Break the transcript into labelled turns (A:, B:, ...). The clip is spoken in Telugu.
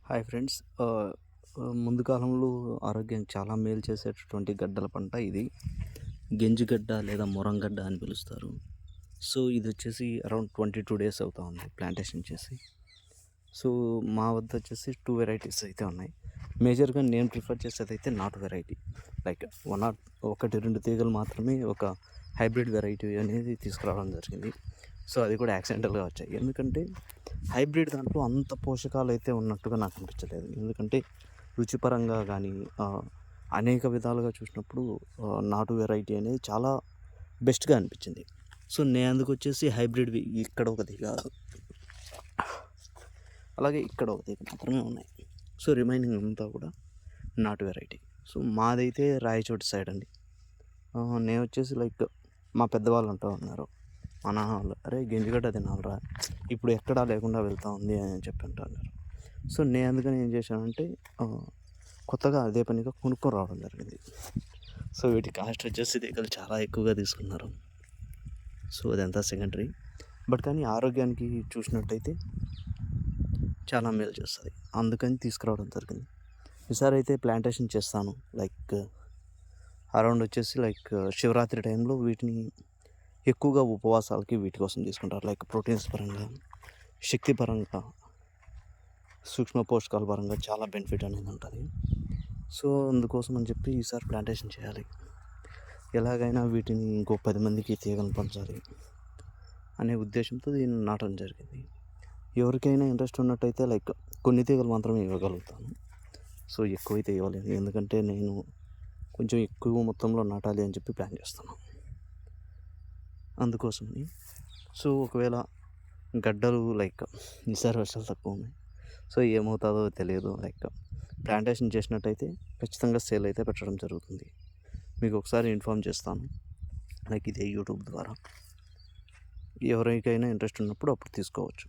A: Hi friends. ముందు కాలంలో ఆరోగ్యానికి చాలా మేలు చేసేటటువంటి గడ్డల పంట ఇది. గెంజిగడ్డ లేదా మొరంగడ్డ అని పిలుస్తారు. సో ఇది వచ్చేసి అరౌండ్ 22 డేస్ అవుతా ఉంది ప్లాంటేషన్ చేసి. సో మా వద్ద వచ్చేసి 2 వెరైటీస్ అయితే ఉన్నాయి. మేజర్గా నేను ప్రిఫర్ చేసేదైతే నాటు వెరైటీ. లైక్ ఒకటి రెండు తీగలు మాత్రమే ఒక హైబ్రిడ్ వెరైటీ అనేది తీసుకురావడం జరిగింది. సో అది కూడా యాక్సిడెంటల్గా వచ్చాయి. ఎందుకంటే హైబ్రిడ్ దాంట్లో అంత పోషకాలు అయితే ఉన్నట్టుగా నాకు అనిపించలేదు. ఎందుకంటే రుచిపరంగా కానీ అనేక విధాలుగా చూసినప్పుడు నాటు వెరైటీ అనేది చాలా బెస్ట్గా అనిపించింది. సో నేను అందుకు వచ్చేసి హైబ్రిడ్వి ఇక్కడ ఒక తీగ, అలాగే ఇక్కడ ఒక తీగ మాత్రమే ఉన్నాయి. సో రిమైనింగ్ అంతా కూడా నాటు వెరైటీ. సో మాదైతే రాయచోటి సైడ్ అండి. నేను వచ్చేసి లైక్ మా పెద్దవాళ్ళు అంటూ ఉన్నారు, మా నాన్న వాళ్ళు, అరే గెంజిగడ్డ తినాలరా, ఇప్పుడు ఎక్కడా లేకుండా వెళ్తూ ఉంది అని చెప్పి అంటున్నారు. సో నేను అందుకని ఏం చేశానంటే కొత్తగా అదే పనిగా కొనుక్కొని రావడం జరిగింది. సో వీటి కాస్ట్ వచ్చేసి దగ్గర చాలా ఎక్కువగా తీసుకున్నారు. సో అదంతా సెకండరీ. బట్ కానీ ఆరోగ్యానికి చూసినట్టయితే చాలా మేలు చేస్తుంది, అందుకని తీసుకురావడం జరిగింది. ఈసారి అయితే ప్లాంటేషన్ చేస్తాను. లైక్ అరౌండ్ వచ్చేసి లైక్ శివరాత్రి టైంలో వీటిని ఎక్కువగా ఉపవాసాలకి వీటి కోసం తీసుకుంటారు. లైక్ ప్రోటీన్స్ పరంగా, శక్తి పరంగా, సూక్ష్మ పోషకాల పరంగా చాలా బెనిఫిట్ అనేది ఉంటుంది. సో అందుకోసం అని చెప్పి ఈసారి ప్లాంటేషన్ చేయాలి. ఎలాగైనా వీటిని ఇంకో 10 మందికి తీగలను పంచాలి అనే ఉద్దేశంతో దీన్ని నాటడం జరిగింది. ఎవరికైనా ఇంట్రెస్ట్ ఉన్నట్టయితే లైక్ కొన్ని తీగలు మాత్రమే ఇవ్వగలుగుతాను. సో ఎక్కువైతే ఇవ్వలేను, ఎందుకంటే నేను కొంచెం ఎక్కువ మొత్తంలో నాటాలి అని చెప్పి ప్లాన్ చేస్తున్నాను. అందుకోసమని సో ఒకవేళ గడ్డలు లైక్ ఈసారి వర్షాలు తక్కువ ఉన్నాయి, సో ఏమవుతుందో తెలియదు. లైక్ ప్లాంటేషన్ చేసినట్టయితే ఖచ్చితంగా సేల్ అయితే పెట్టడం జరుగుతుంది. మీకు ఒకసారి ఇన్ఫామ్ చేస్తాను, లైక్ ఇదే యూట్యూబ్ ద్వారా. ఎవరికైనా ఇంట్రెస్ట్ ఉన్నప్పుడు అప్పుడు తీసుకోవచ్చు.